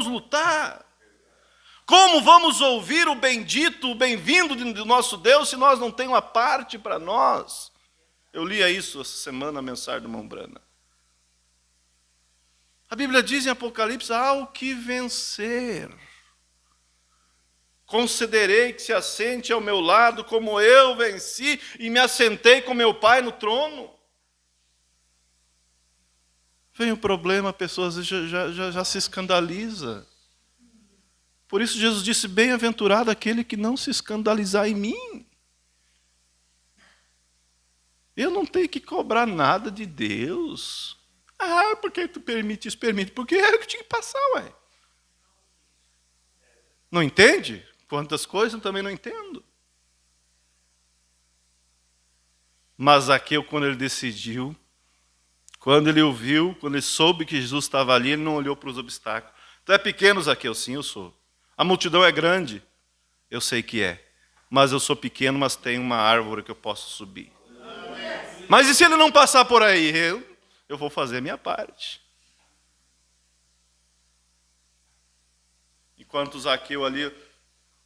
Speaker 1: lutar? Como vamos ouvir o bendito, o bem-vindo do nosso Deus se nós não temos uma parte para nós? Eu lia isso essa semana, a mensagem do Mombrana. A Bíblia diz em Apocalipse, ao que vencer, concederei que se assente ao meu lado, como eu venci e me assentei com meu Pai no trono. Vem o problema, a pessoa às vezes já se escandaliza. Por isso Jesus disse, bem-aventurado aquele que não se escandalizar em mim. Eu não tenho que cobrar nada de Deus. Por que tu permite isso? Permite. Porque era o que tinha que passar, ué. Não entende? Quantas coisas eu também não entendo. Mas Zaqueu, quando ele decidiu, Quando ele o viu, quando ele soube que Jesus estava ali, ele não olhou para os obstáculos. Tu é pequeno, Zaqueu? Sim, eu sou. A multidão é grande? Eu sei que é. Mas eu sou pequeno, mas tem uma árvore que eu posso subir. Mas e se ele não passar por aí? Eu vou fazer a minha parte. Enquanto Zaqueu ali,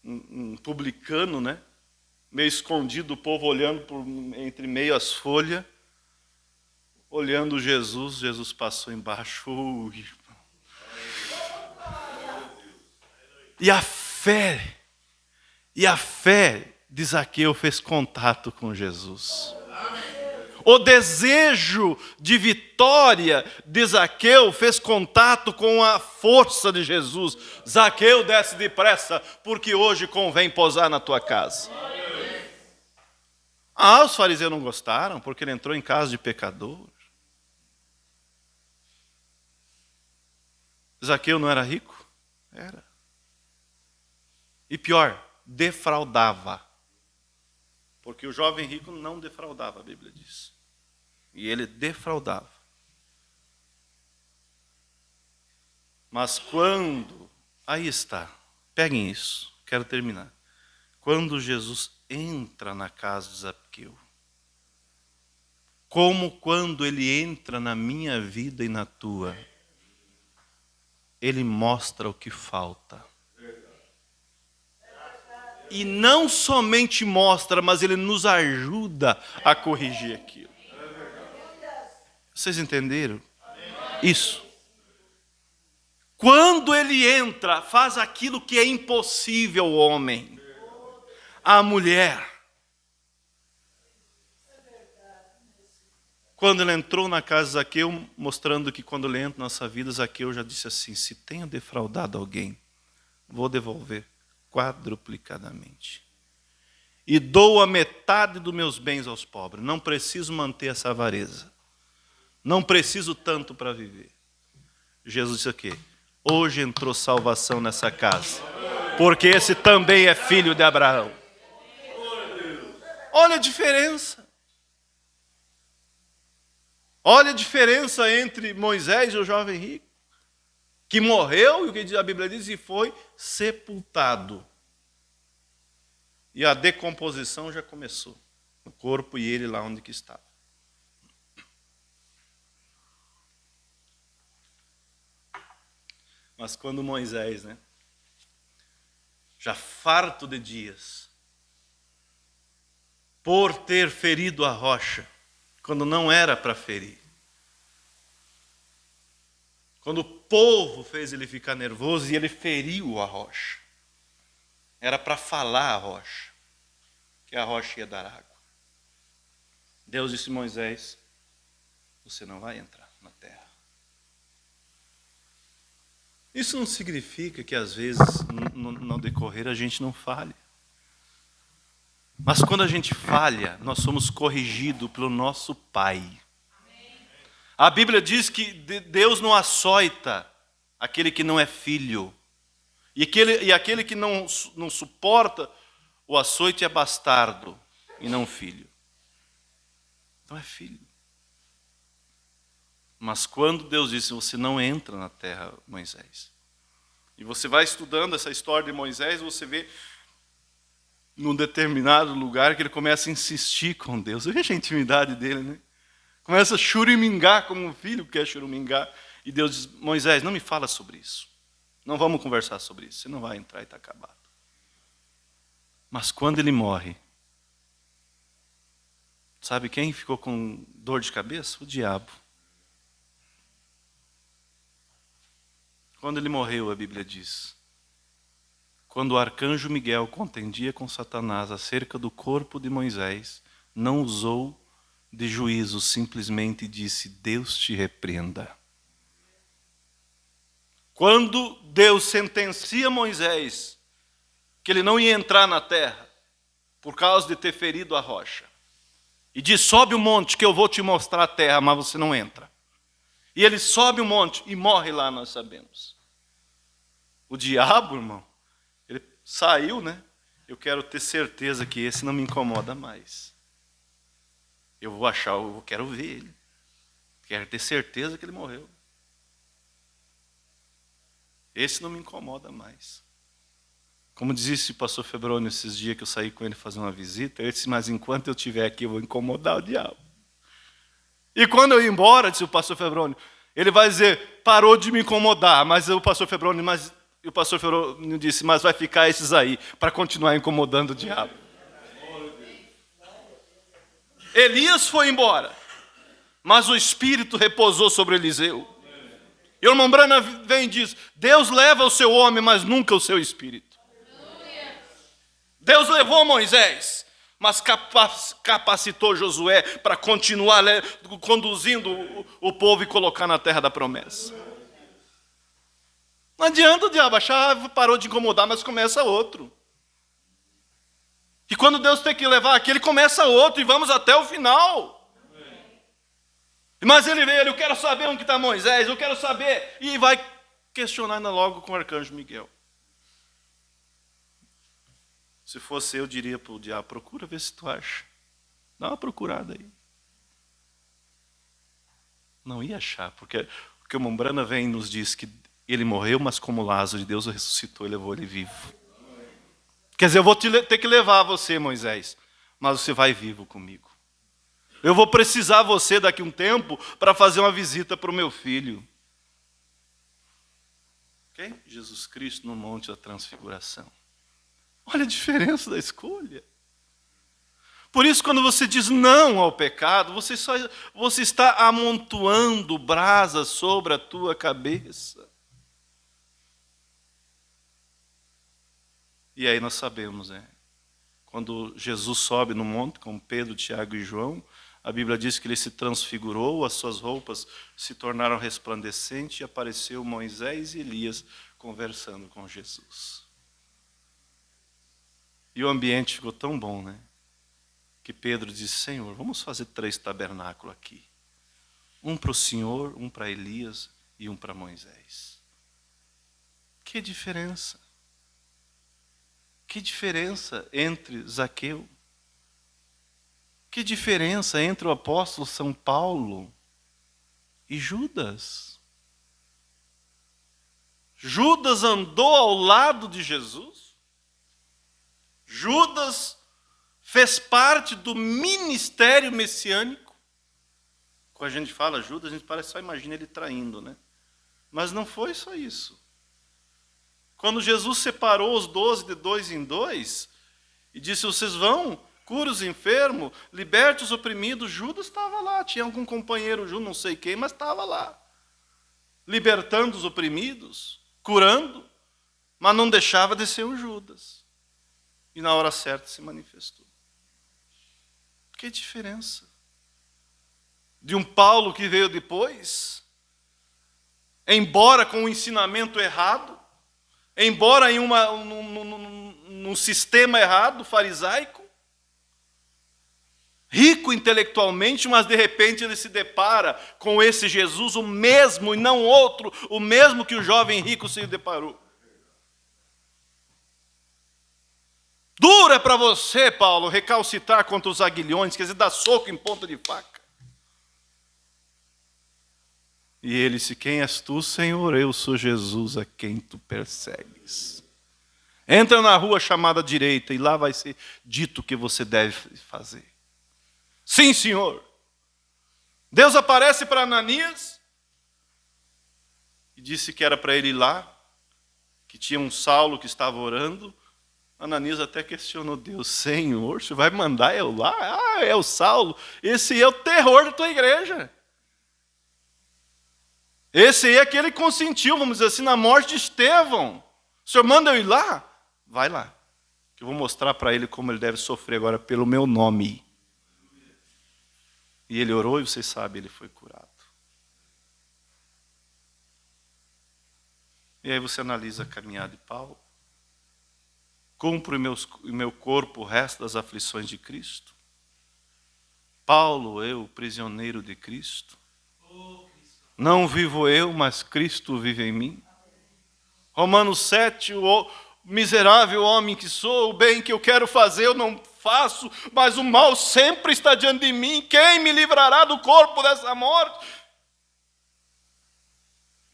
Speaker 1: um publicano, né? Meio escondido, o povo olhando entre meio às folhas, olhando Jesus, Jesus passou embaixo. E a fé de Zaqueu fez contato com Jesus. O desejo de vitória de Zaqueu fez contato com a força de Jesus. Zaqueu, desce depressa, porque hoje convém posar na tua casa. Os fariseus não gostaram, porque ele entrou em casa de pecador. Zaqueu não era rico? Era. E pior, defraudava. Porque o jovem rico não defraudava, a Bíblia diz. E ele defraudava. Mas quando... Aí está. Peguem isso. Quero terminar. Quando Jesus entra na casa de Zaqueu, como quando ele entra na minha vida e na tua, ele mostra o que falta. E não somente mostra, mas ele nos ajuda a corrigir aquilo. Vocês entenderam? Isso. Quando ele entra, faz aquilo que é impossível ao homem, à mulher. Quando ele entrou na casa de Zaqueu, mostrando que quando ele entra na nossa vida, Zaqueu já disse assim: se tenho defraudado alguém, vou devolver quadruplicadamente. E dou a metade dos meus bens aos pobres. Não preciso manter essa avareza. Não preciso tanto para viver. Jesus disse o quê? Hoje entrou salvação nessa casa, porque esse também é filho de Abraão. Olha a diferença. Olha a diferença entre Moisés e o jovem rico, que morreu, e o que a Bíblia diz, e foi sepultado. E a decomposição já começou, no corpo e ele lá onde que estava. Mas quando Moisés, já farto de dias, por ter ferido a rocha, quando não era para ferir, quando o povo fez ele ficar nervoso e ele feriu a rocha, era para falar a rocha, que a rocha ia dar água. Deus disse a Moisés: você não vai entrar na terra. Isso não significa que às vezes no decorrer a gente não falhe. Mas quando a gente falha, nós somos corrigidos pelo nosso Pai. A Bíblia diz que Deus não açoita aquele que não é filho. E aquele que não suporta o açoite é bastardo e não filho. Então é filho. Mas quando Deus disse: você não entra na terra, Moisés. E você vai estudando essa história de Moisés, você vê num determinado lugar que ele começa a insistir com Deus. Veja a intimidade dele, né? Começa a churimingar como um filho que quer churumingar. E Deus diz: Moisés, não me fala sobre isso. Não vamos conversar sobre isso. Você não vai entrar e está acabado. Mas quando ele morre, sabe quem ficou com dor de cabeça? O diabo. Quando ele morreu, a Bíblia diz: quando o arcanjo Miguel contendia com Satanás acerca do corpo de Moisés, não usou de juízo, simplesmente disse: Deus te repreenda. Quando Deus sentencia Moisés que ele não ia entrar na terra por causa de ter ferido a rocha, e diz: sobe o monte que eu vou te mostrar a terra, mas você não entra. E ele sobe o monte e morre lá, nós sabemos. O diabo, irmão, ele saiu, Eu quero ter certeza que esse não me incomoda mais. Eu quero ver ele. Quero ter certeza que ele morreu. Esse não me incomoda mais. Como disse o pastor Febrônio esses dias que eu saí com ele fazer uma visita, ele disse, mas enquanto eu estiver aqui eu vou incomodar o diabo. E quando eu ir embora, disse o pastor Febrônio, ele vai dizer, parou de me incomodar, mas o pastor Febrônio disse, mas vai ficar esses aí, para continuar incomodando o diabo. Elias foi embora, mas o Espírito repousou sobre Eliseu. E o irmão Branham vem e diz, Deus leva o seu homem, mas nunca o seu Espírito. Deus levou Moisés, mas capacitou Josué para continuar conduzindo o povo e colocar na terra da promessa. Não adianta o diabo achar, parou de incomodar, mas começa outro. E quando Deus tem que levar aqui, ele começa outro, e vamos até o final. Mas ele veio, eu quero saber onde está Moisés, eu quero saber, e vai questionar ainda logo com o arcanjo Miguel. Se fosse eu, diria para o diabo, procura ver se tu acha. Dá uma procurada aí. Não ia achar, porque o Mombrana vem e nos diz que ele morreu, mas como Lázaro de Deus o ressuscitou e levou ele vivo. Quer dizer, eu vou ter que levar você, Moisés, mas você vai vivo comigo. Eu vou precisar de você daqui a um tempo para fazer uma visita para o meu filho. Ok? Jesus Cristo no Monte da Transfiguração. Olha a diferença da escolha. Por isso, quando você diz não ao pecado, você está amontoando brasas sobre a tua cabeça. E aí nós sabemos, quando Jesus sobe no monte com Pedro, Tiago e João, a Bíblia diz que ele se transfigurou, as suas roupas se tornaram resplandecentes e apareceu Moisés e Elias conversando com Jesus. E o ambiente ficou tão bom, que Pedro disse, Senhor, vamos fazer 3 tabernáculos aqui. Um para o Senhor, um para Elias e um para Moisés. Que diferença! Que diferença entre Zaqueu? Que diferença entre o apóstolo São Paulo e Judas? Judas andou ao lado de Jesus? Judas fez parte do ministério messiânico? Quando a gente fala Judas, a gente parece só imagina ele traindo, Mas não foi só isso. Quando Jesus separou os 12 de 2 em 2 e disse, vocês vão, cura os enfermos, liberte os oprimidos, Judas estava lá, tinha algum companheiro junto, não sei quem, mas estava lá. Libertando os oprimidos, curando, mas não deixava de ser um Judas. E na hora certa se manifestou. Que diferença. De um Paulo que veio depois, embora com um ensinamento errado, embora em num sistema errado, farisaico, rico intelectualmente, mas de repente ele se depara com esse Jesus, o mesmo e não outro, o mesmo que o jovem rico se deparou. Duro é para você, Paulo, recalcitrar contra os aguilhões, quer dizer, dar soco em ponta de faca. E ele disse, quem és tu, Senhor? Eu sou Jesus a quem tu persegues. Entra na rua chamada direita e lá vai ser dito o que você deve fazer. Sim, Senhor. Deus aparece para Ananias e disse que era para ele ir lá, que tinha um Saulo que estava orando. Ananias até questionou Deus, Senhor, você vai mandar eu lá? Ah, é o Saulo. Esse é o terror da tua igreja. Esse aí é aquele que consentiu, vamos dizer assim, na morte de Estevão. O Senhor manda eu ir lá? Vai lá, que eu vou mostrar para ele como ele deve sofrer agora pelo meu nome. E ele orou e vocês sabem, ele foi curado. E aí você analisa a caminhada de Paulo. Cumpro em meu corpo o resto das aflições de Cristo. Paulo, eu, prisioneiro de Cristo. Não vivo eu, mas Cristo vive em mim. Romanos 7, o miserável homem que sou, o bem que eu quero fazer eu não faço, mas o mal sempre está diante de mim. Quem me livrará do corpo dessa morte?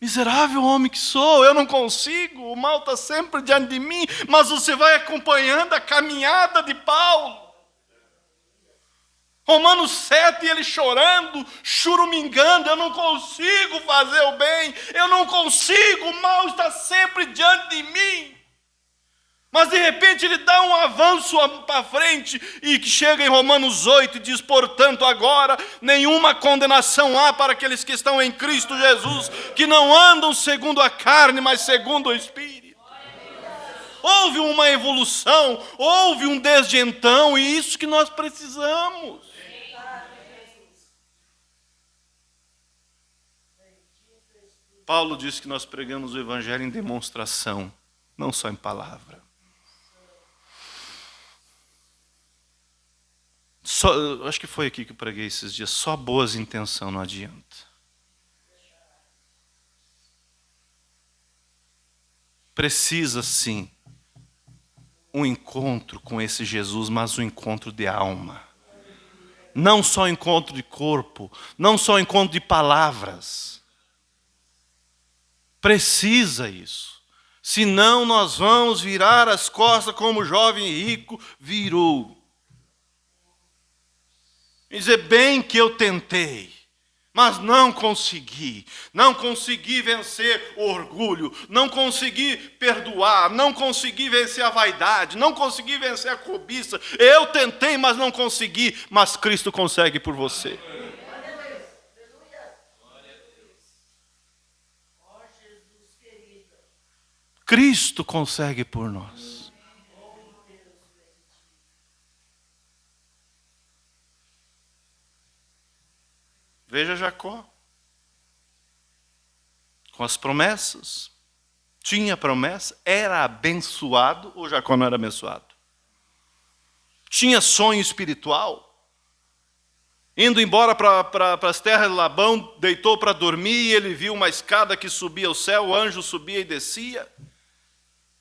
Speaker 1: Miserável homem que sou, eu não consigo, o mal está sempre diante de mim, mas você vai acompanhando a caminhada de Paulo. Romanos 7, ele chorando, churumingando, eu não consigo fazer o bem, eu não consigo, o mal está sempre diante de mim. Mas de repente ele dá um avanço para frente e que chega em Romanos 8 e diz: portanto agora nenhuma condenação há para aqueles que estão em Cristo Jesus, que não andam segundo a carne, mas segundo o Espírito. Houve uma evolução, houve um desde então, e isso que nós precisamos. Paulo disse que nós pregamos o Evangelho em demonstração, não só em palavra. Acho que foi aqui que eu preguei esses dias, só boas intenções não adianta. Precisa sim um encontro com esse Jesus, mas um encontro de alma. Não só encontro de corpo, não só encontro de palavras. Precisa isso. Senão nós vamos virar as costas como o jovem rico virou. E dizer, bem que eu tentei, mas não consegui vencer o orgulho, não consegui perdoar, não consegui vencer a vaidade, não consegui vencer a cobiça. Eu tentei, mas não consegui, mas Cristo consegue por você. Cristo consegue por nós. Veja Jacó, com as promessas, tinha promessa, era abençoado, ou Jacó não era abençoado? Tinha sonho espiritual, indo embora para as terras de Labão, deitou para dormir, e ele viu uma escada que subia ao céu, o anjo subia e descia,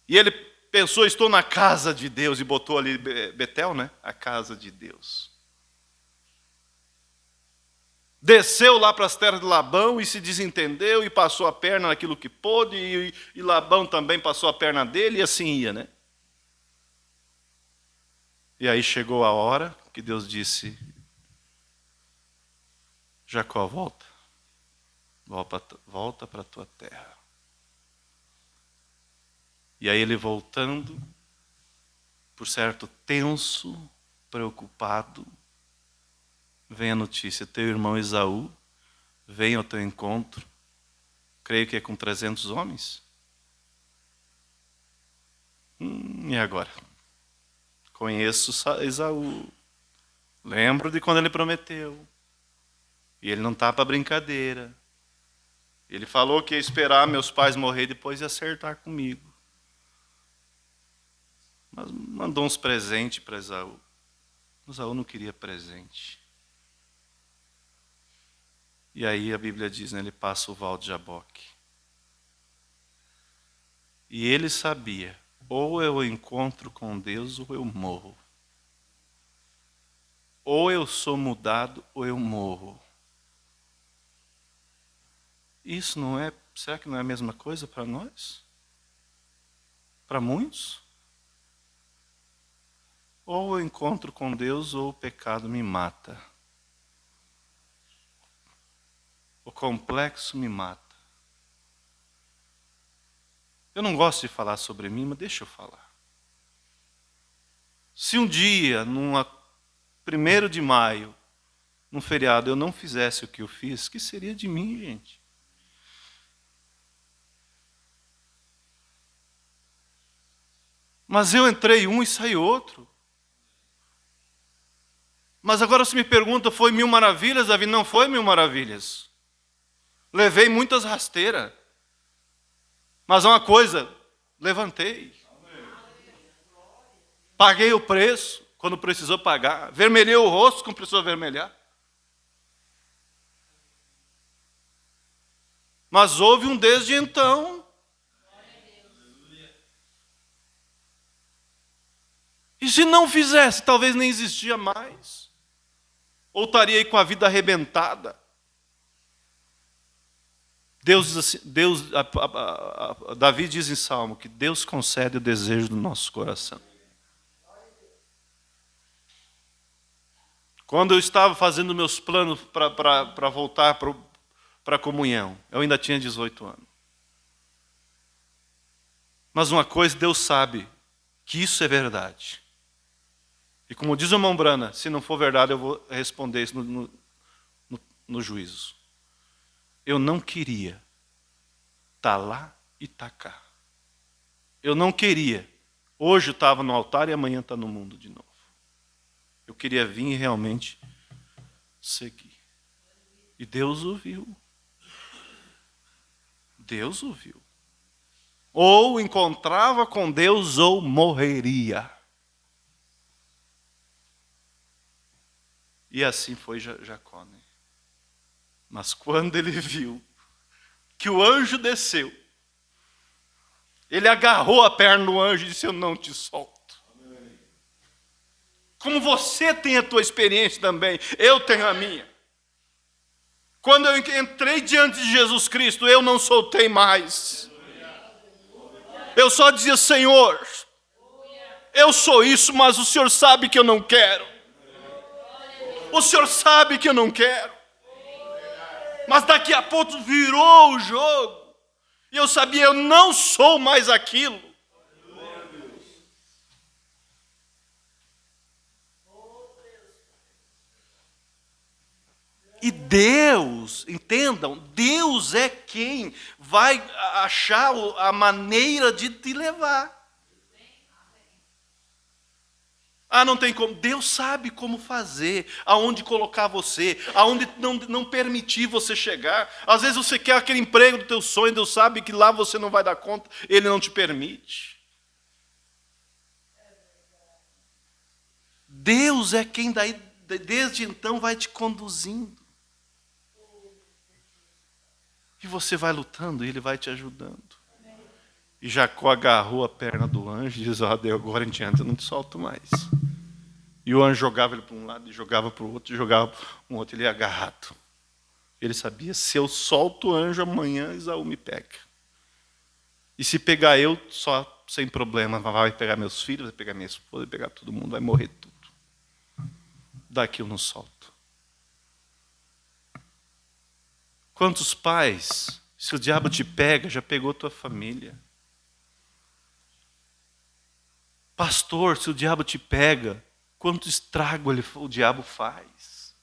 Speaker 1: e ele pensou, estou na casa de Deus, e botou ali Betel, né? A casa de Deus. Desceu lá para as terras de Labão e se desentendeu e passou a perna naquilo que pôde, e Labão também passou a perna dele, e assim ia, né? E aí chegou a hora que Deus disse, Jacó, volta para a tua terra. E aí ele voltando, por certo tenso, preocupado, vem a notícia, teu irmão Esaú vem ao teu encontro, creio que é com 300 homens. E agora? Conheço Esaú, lembro de quando ele prometeu, e ele não está para brincadeira. Ele falou que ia esperar meus pais morrer, depois ia acertar comigo. Mas mandou uns presentes para Esaú. Esaú não queria presente. E aí a Bíblia diz, né, ele passa o val de Jaboque. E ele sabia, ou eu encontro com Deus ou eu morro. Ou eu sou mudado ou eu morro. Isso não é, será que não é a mesma coisa para nós? Para muitos? Ou eu encontro com Deus ou o pecado me mata. O complexo me mata. Eu não gosto de falar sobre mim, mas deixa eu falar. Se um dia, num 1º de maio, num feriado, eu não fizesse o que eu fiz, o que seria de mim, gente? Mas eu entrei um e saí outro. Mas agora você me pergunta, foi 1000 maravilhas, Davi? Não foi 1000 maravilhas. Levei muitas rasteiras. Mas uma coisa, levantei. Paguei o preço quando precisou pagar. Vermelhei o rosto quando precisou vermelhar. Mas houve um desde então. E se não fizesse, talvez nem existia mais. Ou estaria aí com a vida arrebentada. Deus diz assim, Davi diz em Salmo que Deus concede o desejo do nosso coração. Quando eu estava fazendo meus planos para voltar para a comunhão, eu ainda tinha 18 anos. Mas uma coisa Deus sabe, que isso é verdade. E como diz o irmão Brana, se não for verdade eu vou responder isso no juízo. Eu não queria estar lá e estar cá. Eu não queria. Hoje eu estava no altar e amanhã está no mundo de novo. Eu queria vir e realmente seguir. E Deus ouviu. Deus ouviu. Ou encontrava com Deus ou morreria. E assim foi Jacó. Né? Mas quando ele viu que o anjo desceu, ele agarrou a perna do anjo e disse: eu não te solto. Como você tem a tua experiência também, eu tenho a minha. Quando eu entrei diante de Jesus Cristo, eu não soltei mais. Eu só dizia: Senhor, eu sou isso, mas o Senhor sabe que eu não quero. O Senhor sabe que eu não quero. Mas daqui a pouco virou o jogo. E eu sabia, eu não sou mais aquilo. E Deus, entendam, Deus é quem vai achar a maneira de te levar. Ah, não tem como. Deus sabe como fazer, aonde colocar você, aonde não permitir você chegar. Às vezes você quer aquele emprego do teu sonho, Deus sabe que lá você não vai dar conta, Ele não te permite. Deus é quem daí, desde então vai te conduzindo. E você vai lutando e Ele vai te ajudando. E Jacó agarrou a perna do anjo e diz: agora em diante eu não te solto mais. E o anjo jogava ele para um lado, e jogava para o outro, e jogava para um outro, ele ia agarrado. Ele sabia: se eu solto o anjo, amanhã Esaú me pega. E se pegar eu, só sem problema, vai pegar meus filhos, vai pegar minha esposa, vai pegar todo mundo, vai morrer tudo. Daqui eu não solto. Quantos pais, se o diabo te pega, já pegou tua família? Pastor, se o diabo te pega, quanto estrago o diabo faz?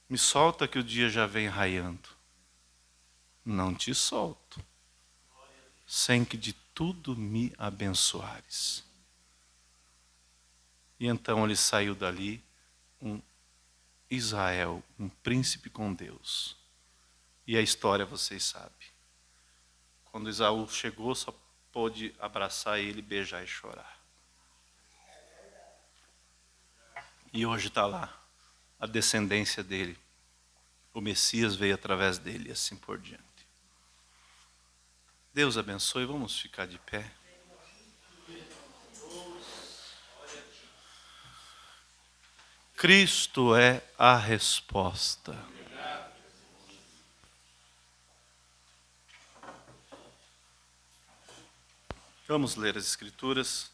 Speaker 1: Me solta que o dia já vem raiando. Não te solto, sem que de tudo me abençoares. E então ele saiu dali, um Israel, um príncipe com Deus. E a história vocês sabem. Quando Esaú chegou, só pôde abraçar ele, beijar e chorar. E hoje está lá, a descendência dele. O Messias veio através dele e assim por diante. Deus abençoe, vamos ficar de pé. Cristo é a resposta. Vamos ler as Escrituras.